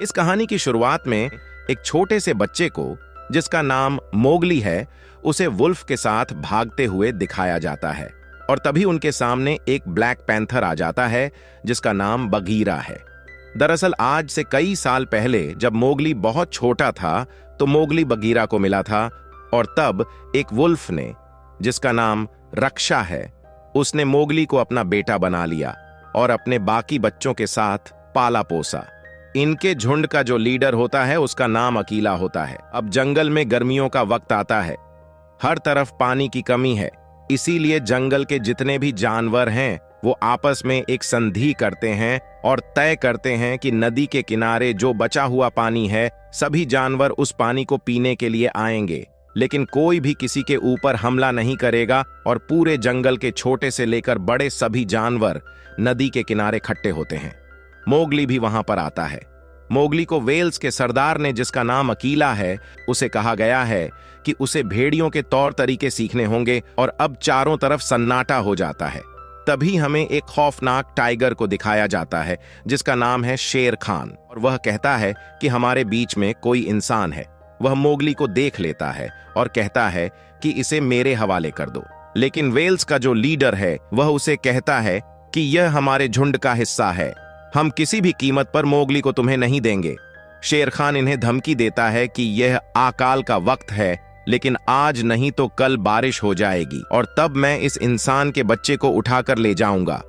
इस कहानी की शुरुआत में एक छोटे से बच्चे को, जिसका नाम मोगली है, उसे वुल्फ के साथ भागते हुए दिखाया जाता है और तभी उनके सामने एक ब्लैक पैंथर आ जाता है जिसका नाम बगीरा है। दरअसल आज से कई साल पहले जब मोगली बहुत छोटा था तो मोगली बगीरा को मिला था और तब एक वुल्फ ने, जिसका नाम रक्षा है, उसने मोगली को अपना बेटा बना लिया और अपने बाकी बच्चों के साथ पाला पोसा। इनके झुंड का जो लीडर होता है उसका नाम अकीला होता है। अब जंगल में गर्मियों का वक्त आता है, हर तरफ पानी की कमी है, इसीलिए जंगल के जितने भी जानवर हैं वो आपस में एक संधि करते हैं और तय करते हैं कि नदी के किनारे जो बचा हुआ पानी है सभी जानवर उस पानी को पीने के लिए आएंगे, लेकिन कोई भी किसी के ऊपर हमला नहीं करेगा और पूरे जंगल के छोटे से लेकर बड़े सभी जानवर नदी के किनारे इकट्ठे होते हैं। मोगली भी वहां पर आता है। मोगली को वेल्स के सरदार ने, जिसका नाम अकीला है, उसे कहा गया है कि उसे भेड़ियों के तौर तरीके सीखने होंगे और अब चारों तरफ सन्नाटा हो जाता है। तभी हमें एक खौफनाक टाइगर को दिखाया जाता है जिसका नाम है शेर खान और वह कहता है कि हमारे बीच में कोई इंसान है। वह मोगली को देख लेता है और कहता है कि इसे मेरे हवाले कर दो, लेकिन वेल्स का जो लीडर है वह उसे कहता है कि यह हमारे झुंड का हिस्सा है, हम किसी भी कीमत पर मोगली को तुम्हें नहीं देंगे। शेर खान इन्हें धमकी देता है कि यह अकाल का वक्त है, लेकिन आज नहीं तो कल बारिश हो जाएगी और तब मैं इस इंसान के बच्चे को उठाकर ले जाऊंगा।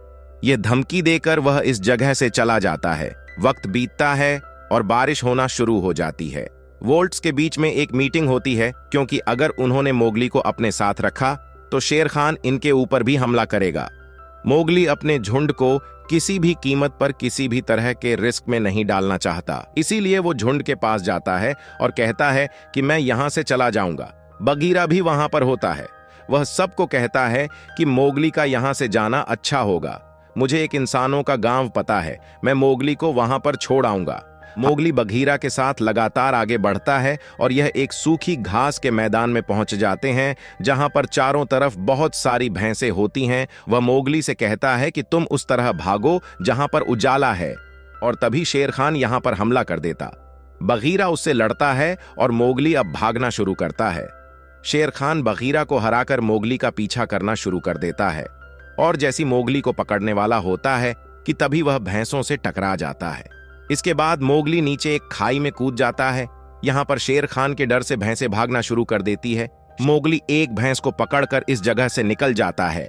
यह धमकी देकर वह इस जगह से चला जाता है। वक्त बीतता है और बारिश होना शुरू हो जाती है। वोल्ट्स के बीच में एक मीटिंग होती है क्योंकि अगर उन्होंने मोगली को अपने साथ रखा तो शेर खान इनके ऊपर भी हमला करेगा। मोगली अपने झुंड को किसी भी कीमत पर किसी भी तरह के रिस्क में नहीं डालना चाहता, इसीलिए वो झुंड के पास जाता है और कहता है कि मैं यहां से चला जाऊंगा। बगीरा भी वहां पर होता है। वह सबको कहता है कि मोगली का यहां से जाना अच्छा होगा। मुझे एक इंसानों का गांव पता है, मैं मोगली को वहां पर छोड़ आऊंगा। मोगली बगीरा के साथ लगातार आगे बढ़ता है और यह एक सूखी घास के मैदान में पहुंच जाते हैं जहां पर चारों तरफ बहुत सारी भैंसें होती हैं। वह मोगली से कहता है कि तुम उस तरह भागो जहां पर उजाला है और तभी शेर खान यहां पर हमला कर देता। बगीरा उससे लड़ता है और मोगली अब भागना शुरू करता है। शेर खान बगीरा को हराकर मोगली का पीछा करना शुरू कर देता है और जैसी मोगली को पकड़ने वाला होता है कि तभी वह भैंसों से टकरा जाता है। इसके बाद मोगली नीचे एक खाई में कूद जाता है। यहां पर शेर खान के डर से भैंसें भागना शुरू कर देती है। मोगली एक भैंस को पकड़कर इस जगह से निकल जाता है।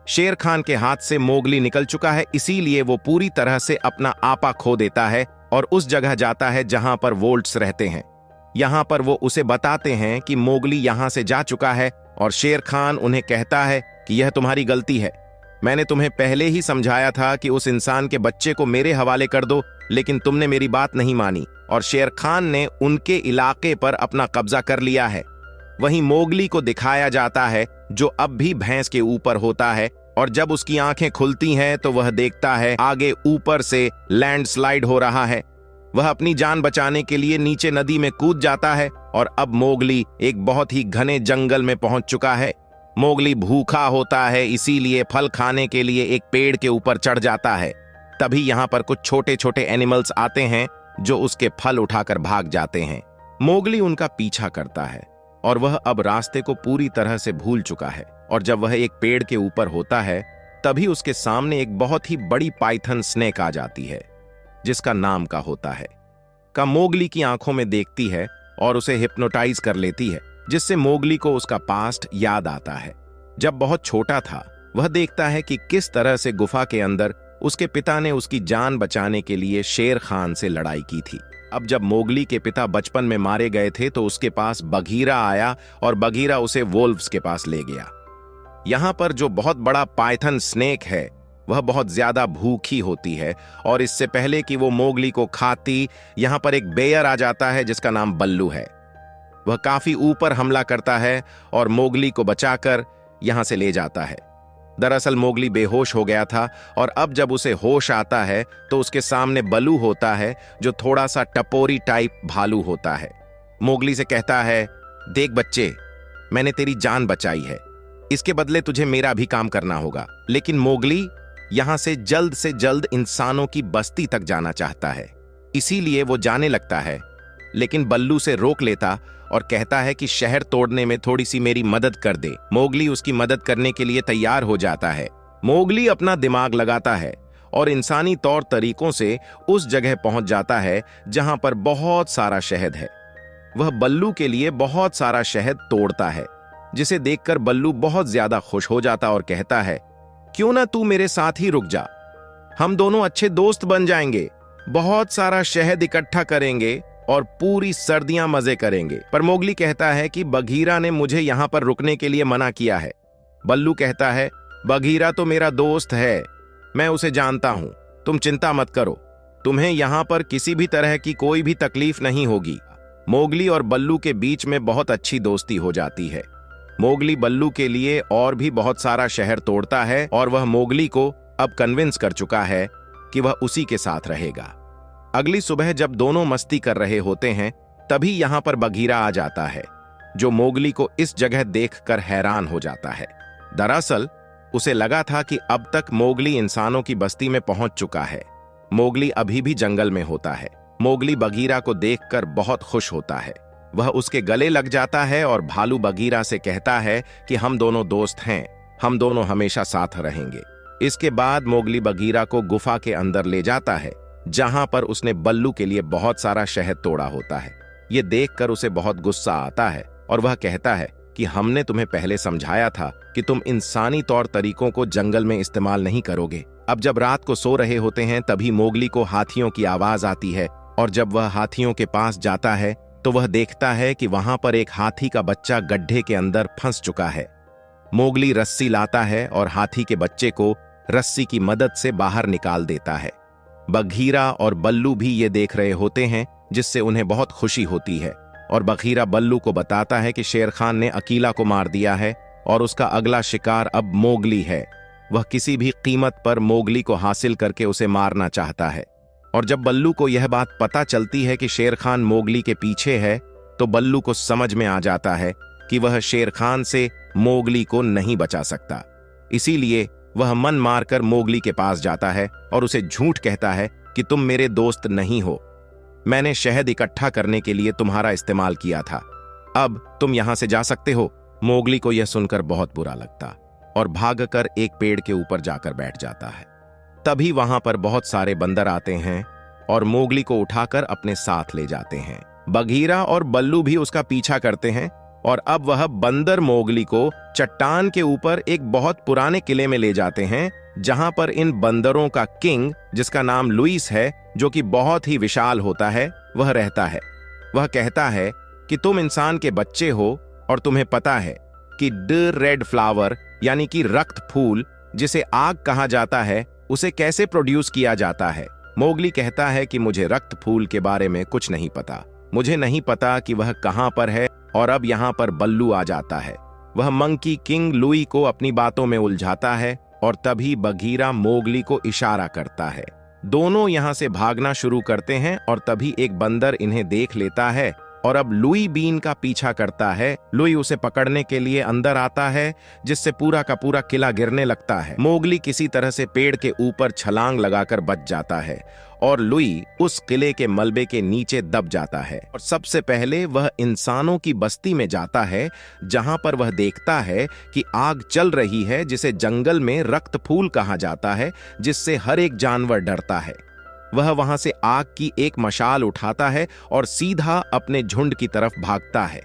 शेर खान के हाथ से मोगली निकल चुका है, इसीलिए वो पूरी तरह से अपना आपा खो देता है और उस जगह जाता है जहां पर वोल्ट्स रहते हैं। यहां पर वो उसे बताते हैं कि मोगली यहां से जा चुका है और शेर खान उन्हें कहता है कि यह तुम्हारी गलती है। मैंने तुम्हें पहले ही समझाया था कि उस इंसान के बच्चे को मेरे हवाले कर दो, लेकिन तुमने मेरी बात नहीं मानी और शेर खान ने उनके इलाके पर अपना कब्जा कर लिया है। वहीं मोगली को दिखाया जाता है जो अब भी भैंस के ऊपर होता है और जब उसकी आंखें खुलती हैं तो वह देखता है आगे ऊपर से लैंडस्लाइड हो रहा है। वह अपनी जान बचाने के लिए नीचे नदी में कूद जाता है और अब मोगली एक बहुत ही घने जंगल में पहुंच चुका है। मोगली भूखा होता है, इसीलिए फल खाने के लिए एक पेड़ के ऊपर चढ़ जाता है। तभी यहां पर कुछ छोटे छोटे एनिमल्स आते हैं जो उसके फल उठाकर भाग जाते हैं। मोगली उनका पीछा करता है और वह अब रास्ते को पूरी तरह से भूल चुका है और जब वह एक पेड़ के ऊपर होता है तभी उसके सामने एक बहुत ही बड़ी पाइथन स्नेक आ जाती है जिसका नाम का होता है। का मोगली की आंखों में देखती है और उसे हिप्नोटाइज कर लेती है, जिससे मोगली को उसका पास्ट याद आता है। जब बहुत छोटा था वह देखता है कि किस तरह से गुफा के अंदर उसके पिता ने उसकी जान बचाने के लिए शेर खान से लड़ाई की थी। अब जब मोगली के पिता बचपन में मारे गए थे तो उसके पास बगीरा आया और बगीरा उसे वोल्व्स के पास ले गया। यहां पर जो बहुत बड़ा पाइथन स्नेक है वह बहुत ज्यादा भूखी होती है और इससे पहले कि वो मोगली को खाती, यहां पर एक बेयर आ जाता है जिसका नाम बल्लू है। वह काफी ऊपर हमला करता है और मोगली को बचाकर यहां से ले जाता है। दरअसल मोगली बेहोश हो गया था और अब जब उसे होश आता है तो उसके सामने बल्लू होता है जो थोड़ा सा टपोरी टाइप भालू होता है। मोगली से कहता है, देख बच्चे, मैंने तेरी जान बचाई है, इसके बदले तुझे मेरा भी काम करना होगा। लेकिन मोगली यहां से जल्द इंसानों की बस्ती तक जाना चाहता है। इसीलिए वो जाने लगता है, लेकिन बल्लू से रोक लेता और कहता है कि शहर तोड़ने में थोड़ी सी मेरी मदद कर दे। मोगली उसकी मदद करने के लिए तैयार हो जाता है। मोगली अपना दिमाग लगाता है और इंसानी तौर तरीकों से उस जगह पहुंच जाता है जहां पर बहुत सारा शहद है। वह बल्लू के लिए बहुत सारा शहद तोड़ता है, जिसे देखकर बल्लू बहुत ज्यादा खुश हो जाता और कहता है, क्यों ना तू मेरे साथ ही रुक जा, हम दोनों अच्छे दोस्त बन जाएंगे, बहुत सारा शहद इकट्ठा करेंगे और पूरी सर्दियां मजे करेंगे। पर मोगली कहता है कि बघीरा ने मुझे यहां पर रुकने के लिए मना किया है। बल्लू कहता है, बघीरा तो मेरा दोस्त है, मैं उसे जानता हूं, तुम चिंता मत करो, तुम्हें यहां पर किसी भी तरह की कोई भी तकलीफ नहीं होगी। मोगली और बल्लू के बीच में बहुत अच्छी दोस्ती हो जाती है। मोगली बल्लू के लिए और भी बहुत सारा शहर तोड़ता है और वह मोगली को अब कन्विंस कर चुका है कि वह उसी के साथ रहेगा। अगली सुबह जब दोनों मस्ती कर रहे होते हैं, तभी यहां पर बघीरा आ जाता है, जो मोगली को इस जगह देखकर हैरान हो जाता है। दरअसल उसे लगा था कि अब तक मोगली इंसानों की बस्ती में पहुंच चुका है। मोगली अभी भी जंगल में होता है। मोगली बघीरा को देखकर बहुत खुश होता है। वह उसके गले लग जाता है और भालू बघीरा से कहता है कि हम दोनों दोस्त हैं, हम दोनों हमेशा साथ रहेंगे। इसके बाद मोगली बघीरा को गुफा के अंदर ले जाता है, जहां पर उसने बल्लू के लिए बहुत सारा शहद तोड़ा होता है। ये देखकर उसे बहुत गुस्सा आता है और वह कहता है कि हमने तुम्हें पहले समझाया था कि तुम इंसानी तौर तरीकों को जंगल में इस्तेमाल नहीं करोगे। अब जब रात को सो रहे होते हैं, तभी मोगली को हाथियों की आवाज आती है और जब वह हाथियों के पास जाता है तो वह देखता है कि वहां पर एक हाथी का बच्चा गड्ढे के अंदर फंस चुका है। मोगली रस्सी लाता है और हाथी के बच्चे को रस्सी की मदद से बाहर निकाल देता है। बघीरा और बल्लू भी ये देख रहे होते हैं, जिससे उन्हें बहुत खुशी होती है और बघीरा बल्लू को बताता है कि शेर खान ने अकीला को मार दिया है और उसका अगला शिकार अब मोगली है। वह किसी भी कीमत पर मोगली को हासिल करके उसे मारना चाहता है। और जब बल्लू को यह बात पता चलती है कि शेर खान मोगली के पीछे है, तो बल्लू को समझ में आ जाता है कि वह शेर खान से मोगली को नहीं बचा सकता। इसीलिए वह मन मारकर मोगली के पास जाता है और उसे झूठ कहता है कि तुम मेरे दोस्त नहीं हो, मैंने शहद इकट्ठा करने के लिए तुम्हारा इस्तेमाल किया था, अब तुम यहां से जा सकते हो। मोगली को यह सुनकर बहुत बुरा लगता और भागकर एक पेड़ के ऊपर जाकर बैठ जाता है। तभी वहां पर बहुत सारे बंदर आते हैं और मोगली को उठाकर अपने साथ ले जाते हैं। बघीरा और बल्लू भी उसका पीछा करते हैं और अब वह बंदर मोगली को चट्टान के ऊपर एक बहुत पुराने किले में ले जाते हैं, जहां पर इन बंदरों का किंग, जिसका नाम लुइस है, जो कि बहुत ही विशाल होता है, वह रहता है। वह कहता है कि तुम इंसान के बच्चे हो और तुम्हें पता है कि द रेड फ्लावर यानी कि रक्त फूल, जिसे आग कहा जाता है, उसे कैसे प्रोड्यूस किया जाता है। मोगली कहता है कि मुझे रक्त फूल के बारे में कुछ नहीं पता, मुझे नहीं पता कि वह कहां पर है। और अब यहां पर बल्लू आ जाता है। वह मंकी किंग लुई को अपनी बातों में उलझाता है और तभी बघीरा मोगली को इशारा करता है। दोनों यहां से भागना शुरू करते हैं और तभी एक बंदर इन्हें देख लेता है और अब लुई बीन का पीछा करता है। लुई उसे पकड़ने के लिए अंदर आता है, जिससे पूरा का पूरा किला गिरने लगता है। मोगली किसी तरह से पेड़ के ऊपर छलांग लगाकर बच जाता है और लुई उस किले के मलबे के नीचे दब जाता है। और सबसे पहले वह इंसानों की बस्ती में जाता है, जहां पर वह देखता है कि आग चल रही है, जिसे जंगल में रक्त फूल कहा जाता है, जिससे हर एक जानवर डरता है। वह वहां से आग की एक मशाल उठाता है और सीधा अपने झुंड की तरफ भागता है।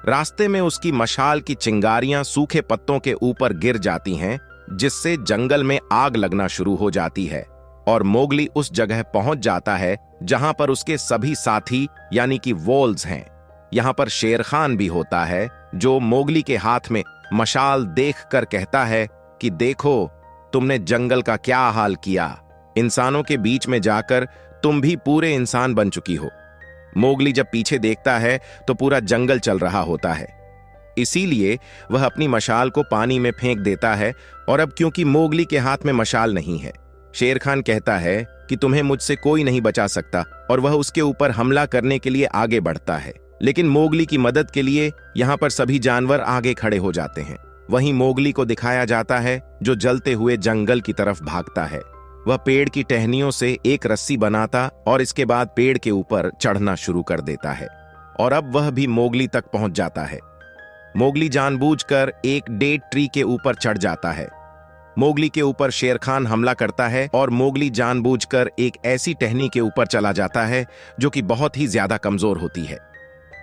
रास्ते में उसकी मशाल की चिंगारियां सूखे पत्तों के ऊपर गिर जाती हैं, जिससे जंगल में आग लगना शुरू हो जाती है और मोगली उस जगह पहुंच जाता है जहां पर उसके सभी साथी यानी कि वोल्स हैं। यहां पर शेर खान भी होता है, जो मोगली के हाथ में मशाल देखकर कहता है कि देखो, तुमने जंगल का क्या हाल किया, इंसानों के बीच में जाकर तुम भी पूरे इंसान बन चुकी हो। मोगली जब पीछे देखता है तो पूरा जंगल चल रहा होता है, इसीलिए वह अपनी मशाल को पानी में फेंक देता है। और अब क्योंकि मोगली के हाथ में मशाल नहीं है, शेर खान कहता है कि तुम्हें मुझसे कोई नहीं बचा सकता और वह उसके ऊपर हमला करने के लिए आगे बढ़ता है। लेकिन मोगली की मदद के लिए यहाँ पर सभी जानवर आगे खड़े हो जाते हैं। वहीं मोगली को दिखाया जाता है, जो जलते हुए जंगल की तरफ भागता है। वह पेड़ की टहनियों से एक रस्सी बनाता और इसके बाद पेड़ के ऊपर चढ़ना शुरू कर देता है और अब वह भी मोगली तक पहुंच जाता है। मोगली जानबूझकर एक डेट ट्री के ऊपर चढ़ जाता है। मोगली के ऊपर शेर खान हमला करता है और मोगली जानबूझकर एक ऐसी टहनी के ऊपर चला जाता है जो कि बहुत ही ज्यादा कमजोर होती है,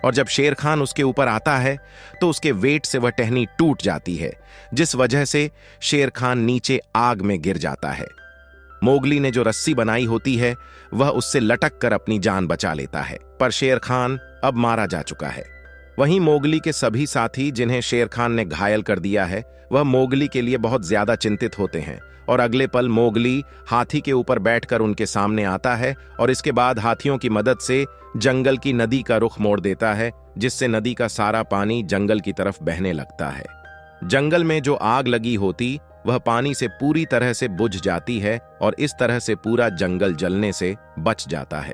और जब शेर खान उसके ऊपर आता है तो उसके वेट से वह टहनी टूट जाती है, जिस वजह से शेर खान नीचे आग में गिर जाता है। मोगली ने जो रस्सी बनाई होती है वह उससे लटक कर अपनी जान बचा लेता है, पर शेर खान अब मारा जा चुका है। वहीं मोगली के सभी साथी जिन्हें शेर खान ने घायल कर दिया है वह मोगली के लिए बहुत ज्यादा चिंतित होते हैं, और अगले पल मोगली हाथी के ऊपर बैठकर उनके सामने आता है और इसके बाद हाथियों की मदद से जंगल की नदी का रुख मोड़ देता है, जिससे नदी का सारा पानी जंगल की तरफ बहने लगता है। जंगल में जो आग लगी होती वह पानी से पूरी तरह से बुझ जाती है और इस तरह से पूरा जंगल जलने से बच जाता है।